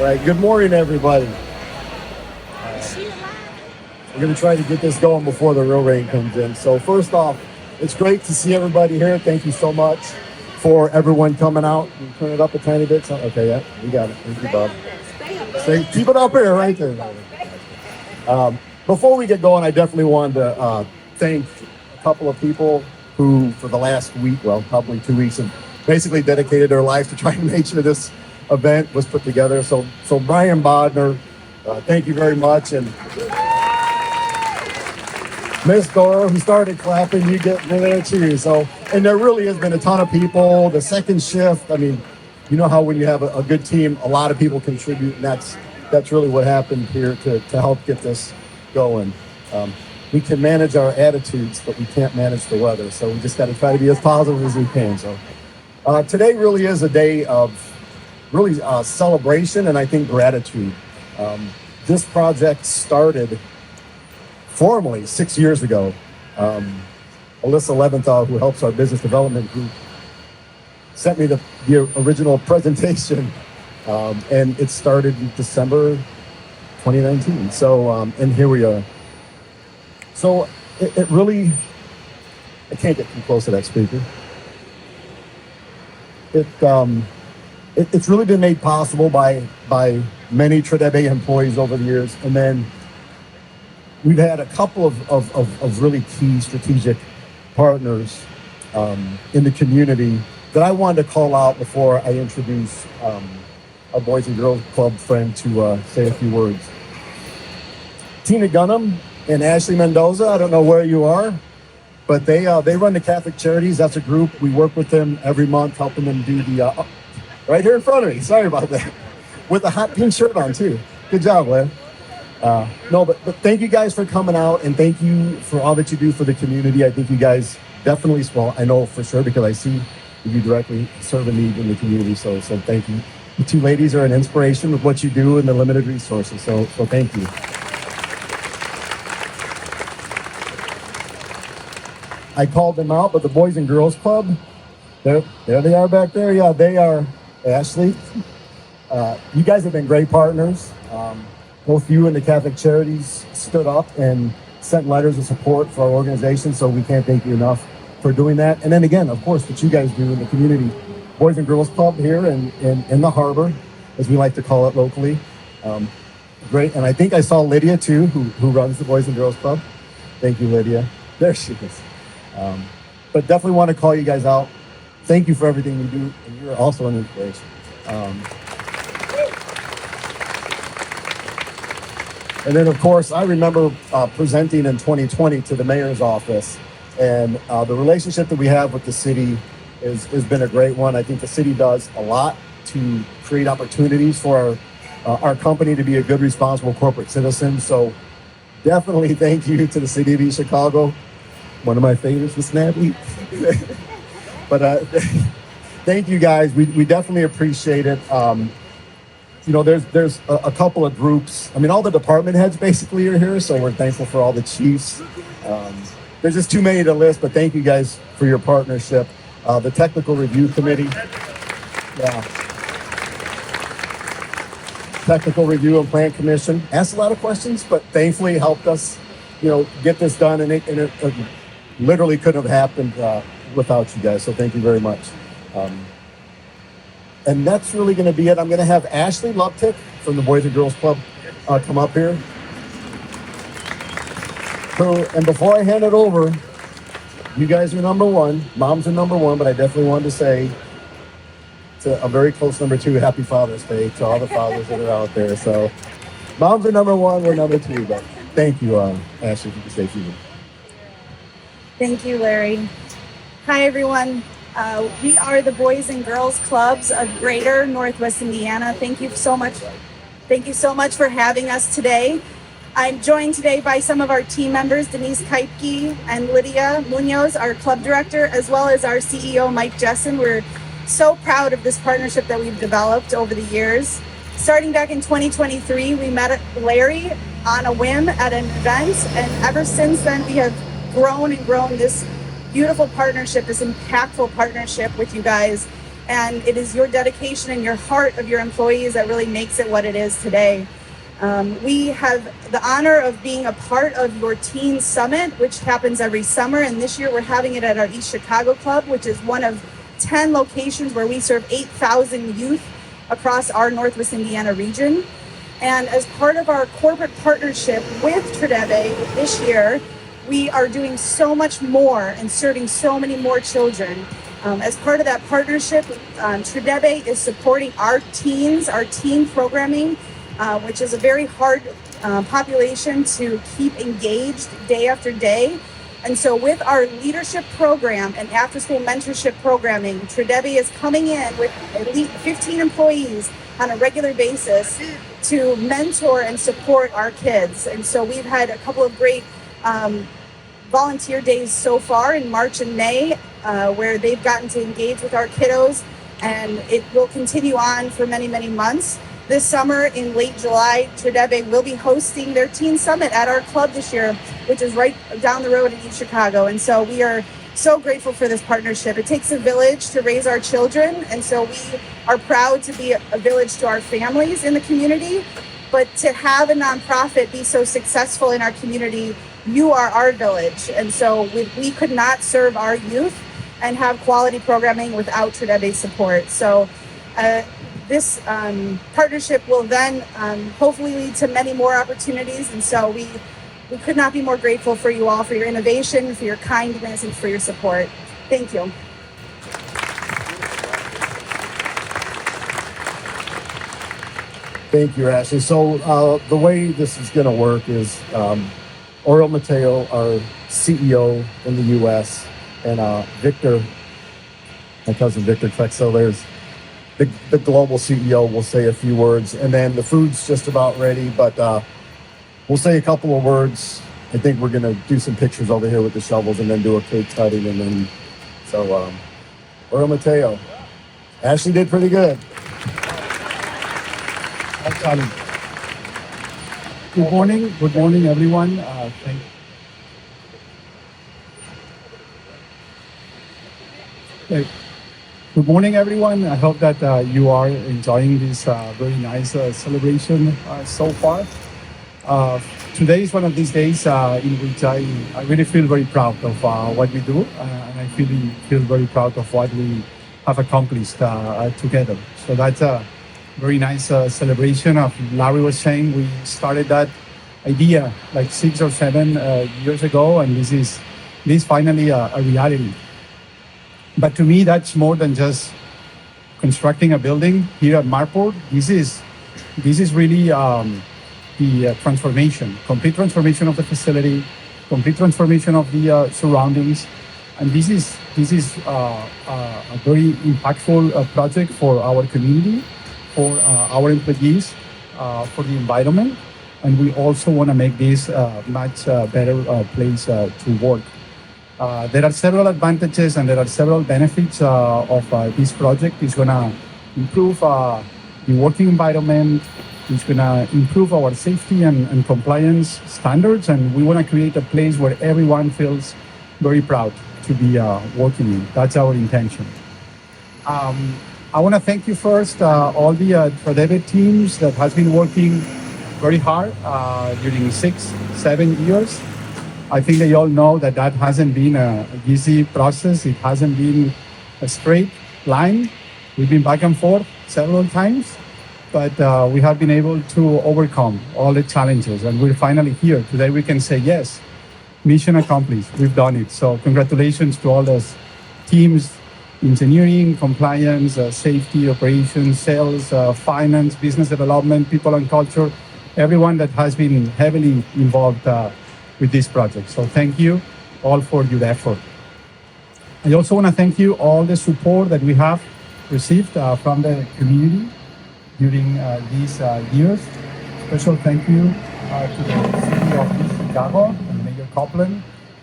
All right, good morning, everybody. We're going to try to get this going before the real rain comes in. So first off, it's great to see everybody here. Thank you so much for everyone coming out. Can you turn it up a tiny bit? So, okay, yeah, we got it. Thank you, Bob. Keep it up here, right there. Before we get going, I definitely wanted to thank a couple of people who, for the last week, well, probably 2 weeks, have basically dedicated their lives to trying to make sure this event was put together. So Brian Bodner, thank you very much. And Miss Dora, who started clapping, you get there too. So, and there really has been a ton of people. The second shift, I mean, you know how when you have a good team, a lot of people contribute, and that's really what happened here to help get this going. We can manage our attitudes, but we can't manage the weather. So we just got to try to be as positive as we can. So today really is a day of really celebration and I think gratitude. This project started formally 6 years ago. Alyssa Leventhal, who helps our business development group, sent me the original presentation, and it started in December 2019. So, and here we are. So it really, I can't get too close to that speaker. It's really been made possible by many Tradebe employees over the years, and then we've had a couple of really key strategic partners in the community that I wanted to call out before I introduce our Boys and Girls Club friend to say a few words. Tina Gunham and Ashley Mendoza, I don't know where you are, but they run the Catholic Charities. That's a group. We work with them every month, helping them do the, right here in front of me, sorry about that, with a hot pink shirt on too. Good job, Lynn. No, but thank you guys for coming out, and thank you for all that you do for the community. I think you guys definitely, well, I know for sure because I see you directly serve a need in the community. So thank you. The two ladies are an inspiration with what you do and the limited resources. So thank you. I called them out, but the Boys and Girls Club, there they are back there. Yeah, they are. Ashley, you guys have been great partners. Both you and the Catholic Charities stood up and sent letters of support for our organization, so we can't thank you enough for doing that. And then again, of course, what you guys do in the community. Boys and Girls Club here in the harbor, as we like to call it locally. Great, and I think I saw Lydia too, who runs the Boys and Girls Club. Thank you, Lydia. There she is. But definitely want to call you guys out. Thank you for everything you do, and you're also an inspiration. And then, of course, I remember presenting in 2020 to the mayor's office, and the relationship that we have with the city has been a great one. I think the city does a lot to create opportunities for our company to be a good, responsible corporate citizen. So definitely thank you to the city of East Chicago. One of my favorites was Snappy. But thank you guys. We definitely appreciate it. You know, there's a couple of groups. I mean, all the department heads basically are here, so we're thankful for all the chiefs. There's just too many to list, but thank you guys for your partnership. The Technical Review Committee. Yeah. Technical Review and Plan Commission asked a lot of questions, but thankfully helped us, get this done, and it literally couldn't have happened without you guys, so thank you very much. And that's really going to be it. I'm going to have Ashley Luptak from the Boys and Girls Club come up here. And before I hand it over, you guys are number one. Moms are number one, but I definitely wanted to say to a very close number two, Happy Father's Day to all the fathers that are out there. So moms are number one, we're number two. But thank you, Ashley, if you can stay seated. Thank you, Larry. Hi, everyone. We are the Boys and Girls Clubs of Greater Northwest Indiana. Thank you so much. Thank you so much for having us today. I'm joined today by some of our team members, Denise Kaipke and Lydia Munoz, our club director, as well as our CEO, Mike Jessen. We're so proud of this partnership that we've developed over the years. Starting back in 2023, we met Larry on a whim at an event, and ever since then, we have grown and grown this beautiful partnership, this impactful partnership with you guys. and it is your dedication and your heart of your employees that really makes it what it is today. We have the honor of being a part of your Teen Summit, which happens every summer, and this year we're having it at our East Chicago Club, which is one of 10 locations where we serve 8,000 youth across our Northwest Indiana region. And as part of our corporate partnership with Tradebe this year, we are doing so much more and serving so many more children. As part of that partnership, Tradebe is supporting our teens, our teen programming, which is a very hard population to keep engaged day after day. And so with our leadership program and after-school mentorship programming, Tradebe is coming in with at least 15 employees on a regular basis to mentor and support our kids. And so we've had a couple of great volunteer days so far in March and May, where they've gotten to engage with our kiddos, and it will continue on for many, many months. This summer, in late July, Tradebe will be hosting their Teen Summit at our club this year, which is right down the road in East Chicago. And so we are so grateful for this partnership. It takes a village to raise our children, and so we are proud to be a village to our families in the community. But to have a nonprofit be so successful in our community, you are our village. And so we could not serve our youth and have quality programming without Tradebe's support. So this partnership will then hopefully lead to many more opportunities. And so we could not be more grateful for you all, for your innovation, for your kindness, and for your support. Thank you. Thank you, Ashley. So the way this is going to work is Oriol Mateu, our CEO in the U.S., and Victor, my cousin Victor Creixell, there's the global CEO will say a few words, and then the food's just about ready, but we'll say a couple of words. I think we're going to do some pictures over here with the shovels and then do a cake cutting, and then, so Oriol Mateu. Ashley did pretty good. Good morning, everyone. Good morning, everyone. I hope that you are enjoying this very nice celebration so far. Today is one of these days in which I really feel very proud of what we do, and I feel very proud of what we have accomplished together. So that's a very nice celebration. Larry was saying we started that idea like 6 or 7 years ago, and this is finally a reality. But to me, that's more than just constructing a building here at Marport. This is really the transformation, complete transformation of the facility, complete transformation of the surroundings, and this is a very impactful project for our community, for our employees, for the environment, and we also want to make this a much better place to work. There are several advantages and there are several benefits of this project. It's going to improve the working environment. It's going to improve our safety and compliance standards, and we want to create a place where everyone feels very proud to be working in. That's our intention. I want to thank you first, all the Tradebe teams that has been working very hard during 6-7 years. I think they all know that hasn't been an easy process. It hasn't been a straight line. We've been back and forth several times, but we have been able to overcome all the challenges, and we're finally here. Today we can say, yes, mission accomplished. We've done it. So congratulations to all those teams, engineering, compliance, safety, operations, sales, finance, business development, people and culture, everyone that has been heavily involved with this project. So thank you all for your effort. I also want to thank you all the support that we have received from the community during these years. Special thank you to the City of East Chicago and Mayor Copeland.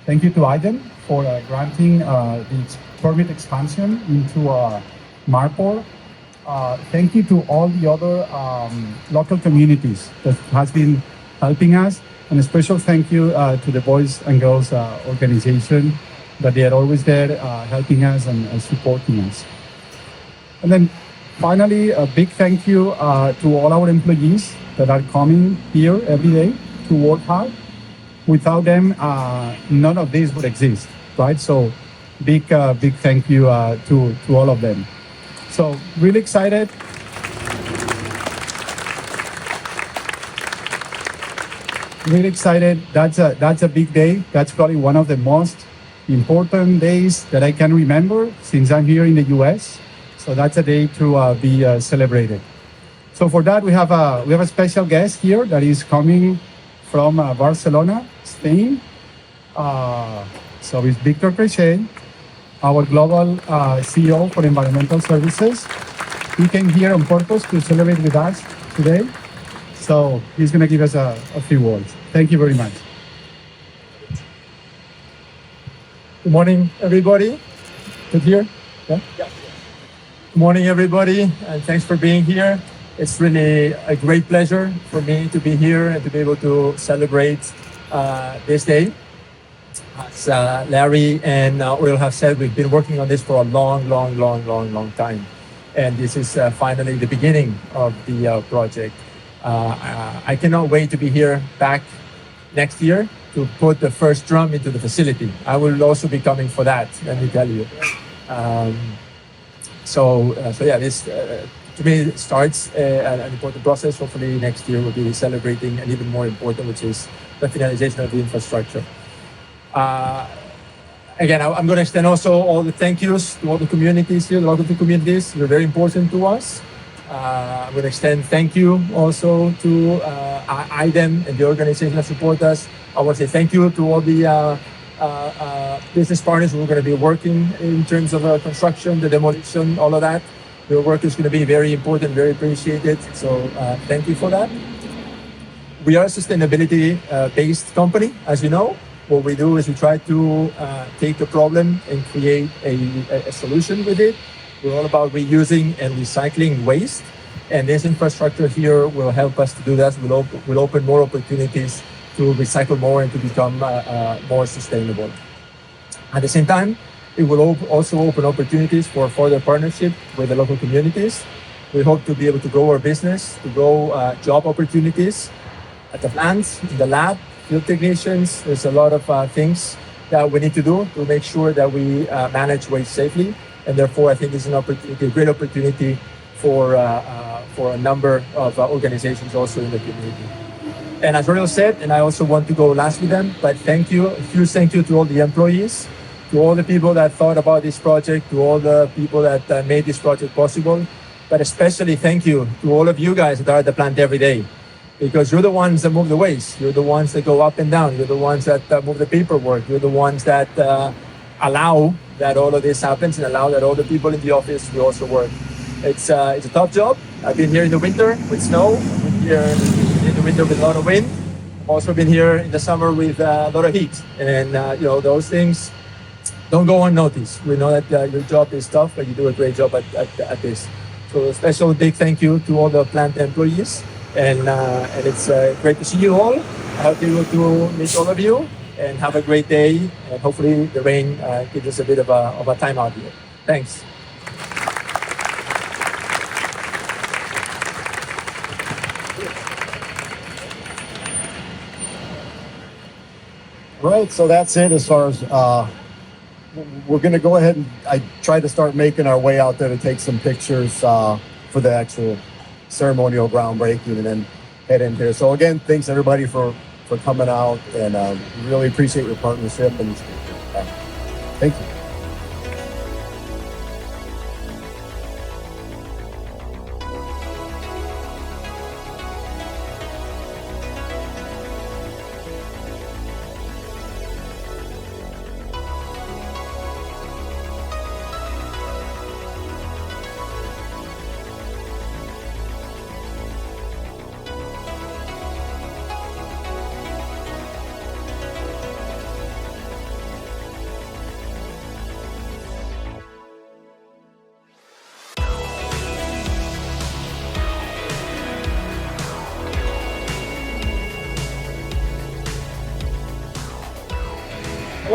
Thank you to Aiden for granting the permit expansion into Marport. Thank you to all the other local communities that has been helping us. And a special thank you to the Boys and Girls Organization, that they are always there helping us and supporting us. And then finally, a big thank you to all our employees that are coming here every day to work hard. Without them, none of this would exist, right? So big thank you to all of them. So really excited. Really excited. That's a big day. That's probably one of the most important days that I can remember since I'm here in the U.S. So that's a day to be celebrated. So for that, we have a special guest here that is coming from Barcelona, Spain. So it's Victor Creixell, our global CEO for Environmental Services. He came here on purpose to celebrate with us today. So he's going to give us a few words. Thank you very much. Good morning, everybody. Good here? Yeah? Good morning, everybody, and thanks for being here. It's really a great pleasure for me to be here and to be able to celebrate this day. As Larry and Oriol have said, we've been working on this for a long time. And this is finally the beginning of the project. I cannot wait to be here back next year to put the first drum into the facility. I will also be coming for that, let me tell you. So yeah, this to me starts an important process. Hopefully next year we'll be celebrating an even more important, which is the finalization of the infrastructure. Again, I'm going to extend also all the thank yous to all the communities here, the local communities. They're very important to us. I'm going to extend thank you also to IDEM and the organization that support us. I want to say thank you to all the business partners who are going to be working in terms of construction, the demolition, all of that. Your work is going to be very important, very appreciated. So thank you for that. We are a sustainability-based company, as you know. What we do is we try to take a problem and create a solution with it. We're all about reusing and recycling waste. And this infrastructure here will help us to do that. We'll open more opportunities to recycle more and to become more sustainable. At the same time, it will also open opportunities for further partnership with the local communities. We hope to be able to grow our business, to grow job opportunities at the plants, in the lab, field technicians. There's a lot of things that we need to do to make sure that we manage waste safely. And therefore, I think it's an opportunity, a great opportunity for a number of organizations also in the community. And as Oriol said, and I also want to go last with them, but thank you, a huge thank you to all the employees, to all the people that thought about this project, to all the people that made this project possible, but especially thank you to all of you guys that are at the plant every day, because you're the ones that move the waste, you're the ones that go up and down, you're the ones that move the paperwork, you're the ones that allow that all of this happens and allow that all the people in the office will also work. It's a tough job. I've been here in the winter with snow, I've been here in the winter with a lot of wind. I've also been here in the summer with a lot of heat. And those things don't go unnoticed. We know that your job is tough, but you do a great job at this. So a special big thank you to all the plant employees. And it's great to see you all. I hope you will to meet all of you and have a great day. And hopefully the rain gives us a bit of a time out here. Thanks. Right, so that's it as far as we're going to go ahead and I tried to start making our way out there to take some pictures for the actual ceremonial groundbreaking and then head in here. So again, thanks everybody for coming out and really appreciate your partnership and thank you.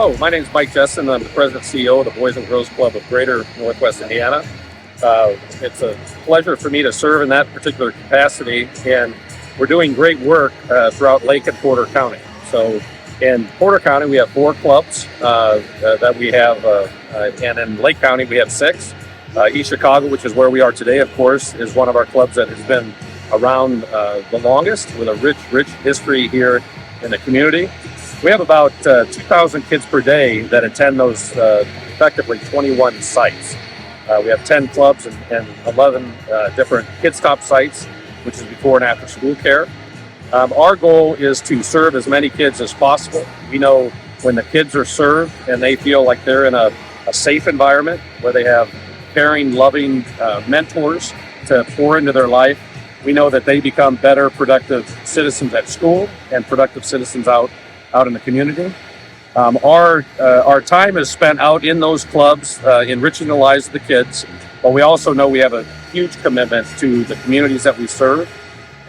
Hello, my name is Mike Jessen. I'm the President and CEO of the Boys and Girls Club of Greater Northwest Indiana. It's a pleasure for me to serve in that particular capacity, and we're doing great work throughout Lake and Porter County. So in Porter County, we have 4 clubs that we have, and in Lake County, we have 6. East Chicago, which is where we are today, of course, is one of our clubs that has been around the longest, with a rich history here in the community. We have about 2,000 kids per day that attend those effectively 21 sites. We have 10 clubs and 11 different Kids Stop sites, which is before and after school care. Our goal is to serve as many kids as possible. We know when the kids are served and they feel like they're in a safe environment where they have caring, loving mentors to pour into their life, we know that they become better, productive citizens at school and productive citizens out in the community. Our time is spent out in those clubs, enriching the lives of the kids, but we also know we have a huge commitment to the communities that we serve.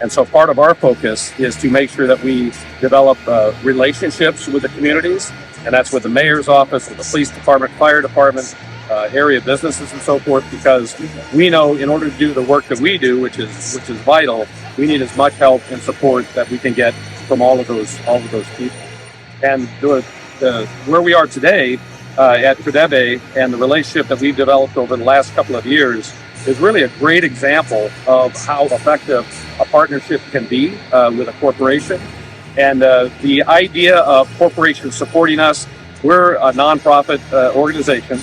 And so part of our focus is to make sure that we develop relationships with the communities, and that's with the mayor's office, with the police department, fire department, area businesses and so forth, because we know in order to do the work that we do, which is vital, we need as much help and support that we can get from all of those people. And where we are today at Tradebe and the relationship that we've developed over the last couple of years is really a great example of how effective a partnership can be with a corporation. And the idea of corporations supporting us, we're a nonprofit organization.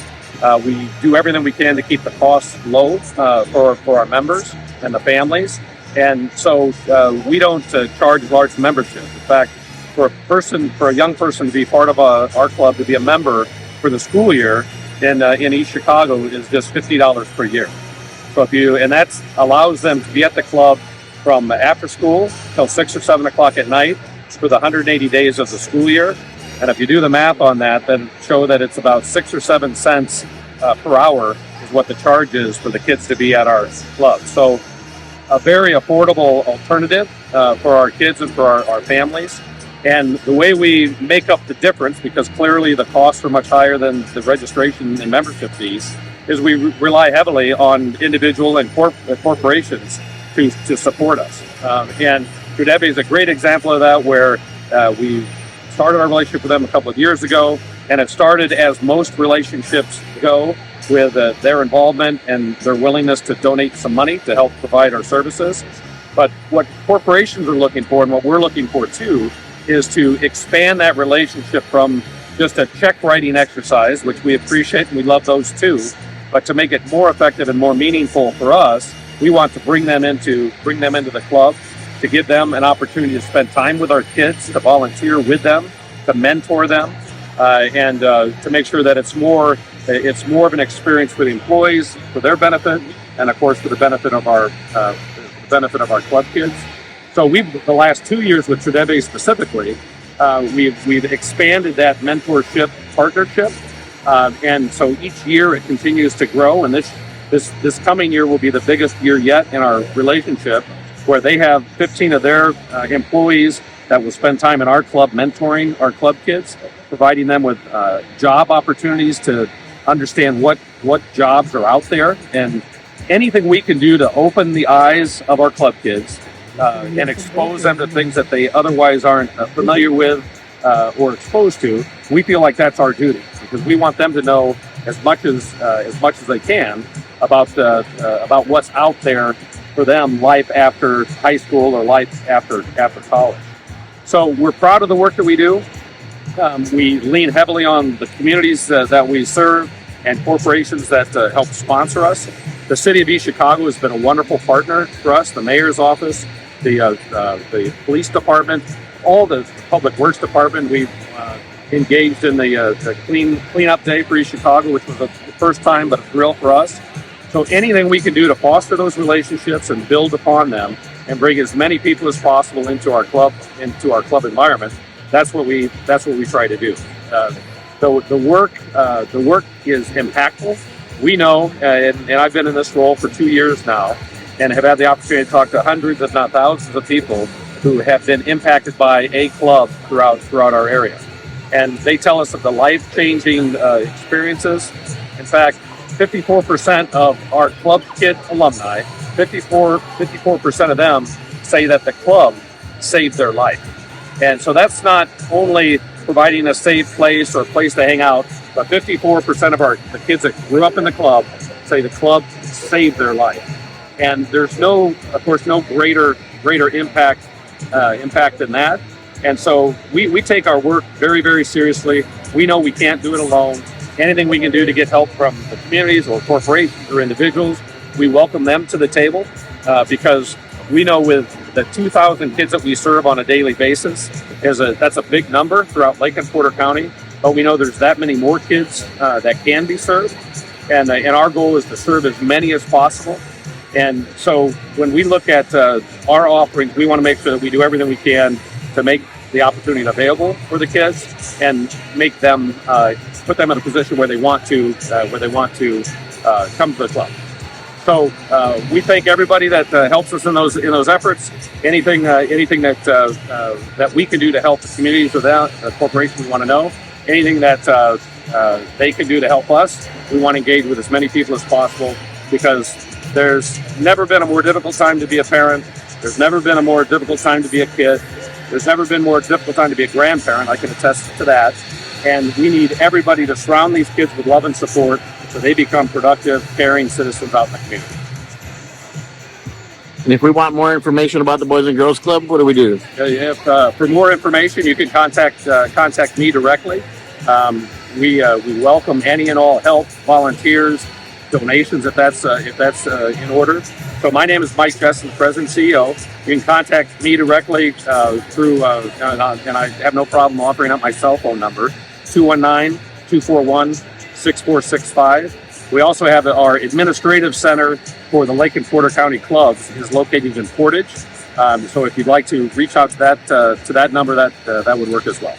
We do everything we can to keep the costs low for our members and the families. And so we don't charge large membership. In fact, for a young person to be part of our club, to be a member for the school year in East Chicago is just $50 per year. So and that allows them to be at the club from after school till 6 or 7 o'clock at night for the 180 days of the school year. And if you do the math on that, then show that it's about 6 or 7 cents per hour is what the charge is for the kids to be at our club. So a very affordable alternative for our kids and for our families. And the way we make up the difference, because clearly the costs are much higher than the registration and membership fees, is we rely heavily on individual and corporations to support us. And Tradebe is a great example of that, where we started our relationship with them a couple of years ago, and it started as most relationships go, with their involvement and their willingness to donate some money to help provide our services. But what corporations are looking for, and what we're looking for too, is to expand that relationship from just a check writing exercise, which we appreciate and we love those too, but to make it more effective and more meaningful for us, we want to bring them into the club, to give them an opportunity to spend time with our kids, to volunteer with them, to mentor them, and to make sure that it's more of an experience for the employees, for their benefit, and of course for the benefit of our club kids. So the last 2 years with Tradebe specifically, we've expanded that mentorship partnership, and so each year it continues to grow. And this coming year will be the biggest year yet in our relationship, where they have 15 of their employees that will spend time in our club mentoring our club kids, providing them with job opportunities to understand what jobs are out there, and anything we can do to open the eyes of our club kids and expose them to things that they otherwise aren't familiar with or exposed to. We feel like that's our duty, because we want them to know as much as they can about what's out there for them, life after high school or life after college. So we're proud of the work that we do. We lean heavily on the communities that we serve and corporations that help sponsor us. The City of East Chicago has been a wonderful partner for us. The Mayor's office, the police department, all the public works department. We've engaged in the cleanup day for East Chicago, which was the first time, but a thrill for us. So anything we can do to foster those relationships and build upon them and bring as many people as possible into our club environment, that's what we try to do. The work is impactful. We know, and I've been in this role for 2 years now, and have had the opportunity to talk to hundreds, if not thousands, of people who have been impacted by a club throughout our area. And they tell us of the life-changing experiences. In fact, 54% of our club kid alumni, 54% of them say that the club saved their life. And so that's not only providing a safe place or a place to hang out, but 54% of the kids that grew up in the club say the club saved their life. And there's of course, no greater impact than that. And so we take our work very, very seriously. We know we can't do it alone. Anything we can do to get help from the communities or corporations or individuals, we welcome them to the table because we know with the 2,000 kids that we serve on a daily basis, that's a big number throughout Lake and Porter County. But we know there's that many more kids that can be served. And our goal is to serve as many as possible. And so when we look at our offerings, we want to make sure that we do everything we can to make the opportunity available for the kids and make them put them in a position where they want to come to the club. So we thank everybody that helps us in those efforts. Anything that we can do to help the communities or the corporations, we want to know. Anything that they can do to help us, we want to engage with as many people as possible because there's never been a more difficult time to be a parent. There's never been a more difficult time to be a kid. There's never been more difficult time to be a grandparent. I can attest to that. And we need everybody to surround these kids with love and support so they become productive, caring citizens out in the community. And if we want more information about the Boys and Girls Club, what do we do? For more information, you can contact me directly. We welcome any and all help, volunteers, donations if that's in order. So my name is Mike Jessen, President and CEO. You can contact me directly through, and I have no problem offering up my cell phone number, 219-241-6465. We also have our administrative center for the Lake and Porter County clubs is located in Portage. So if you'd like to reach out to that number, that would work as well.